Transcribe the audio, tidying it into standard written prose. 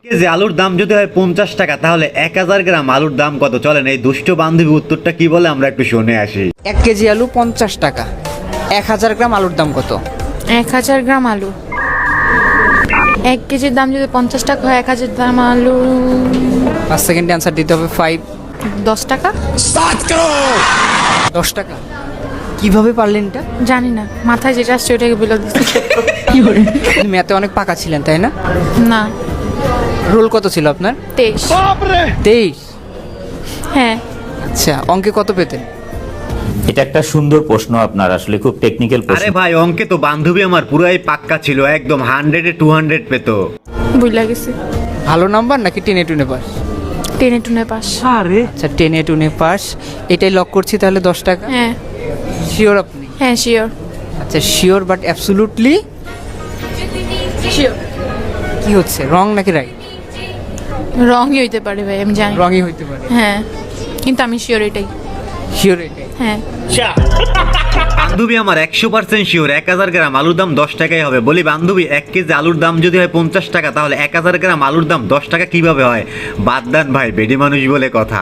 KG আলুর দাম যদি হয় 50 টাকা, তাহলে 1000 গ্রাম আলুর দাম কত? চলেন এই দুষ্ট বান্ধবী উত্তরটা কি বলে আমরা একটু শুনে আসি। 1 কেজি আলু 50 টাকা, 1000 গ্রাম আলুর দাম কত? 1000 গ্রাম আলু, 1 কেজির দাম যদি 50 টাকা হয়, 1000 গ্রাম আলু 5 সেকেন্ডে অ্যান্সার দিতে হবে। 5 10 টাকা। 10 টাকা কিভাবে পারলেন এটা? জানি না, মাথায় যেটা আসছে ওটাকে বলে দিচ্ছি। আপনি ম্যাথে অনেক পাকা ছিলেন তাই না? না, রোল কত ছিল আপনার? 23। 23। হ্যাঁ। আচ্ছা, অঙ্কে কত পেতেন? এটা একটা সুন্দর প্রশ্ন, আপনার আসলে খুব টেকনিক্যাল আরে প্রশ্ন। ভাই, অঙ্কে তো বান্ধবী আমার পুরাই পাক্কা ছিল, একদম 100-এ 200 পেত। বুঝলা গেছে। ভালো নাম্বার নাকি টেনে টুনে পাস? টেনে টুনে পাস। আচ্ছা, টেনে টুনে পাস, এটাই লক করছি তাহলে 10 টাকা। হ্যাঁ। শিওর আপনি? হ্যাঁ, শিওর। আচ্ছা, শিওর বাট অ্যাবসলুটলি শিওর। কি হচ্ছে, রং নাকি রাইট? রঙই হইতে পারে ভাই, আমি জানি। রঙই হইতে পারে। হ্যাঁ, কিন্তু আমি শিওর এটাই। শিওর এটাই? হ্যাঁ। বান্ধবী আমার 100% শিওর 1000 গ্রাম আলুর দাম 10 টাকাই হবে। বলি বান্ধবী, 1 কেজি আলুর দাম যদি হয় 50 টাকা, তাহলে 1000 গ্রাম আলুর দাম 10 টাকা কিভাবে হয়? বাদ দেন ভাই, বেডি মানুষ বলে কথা।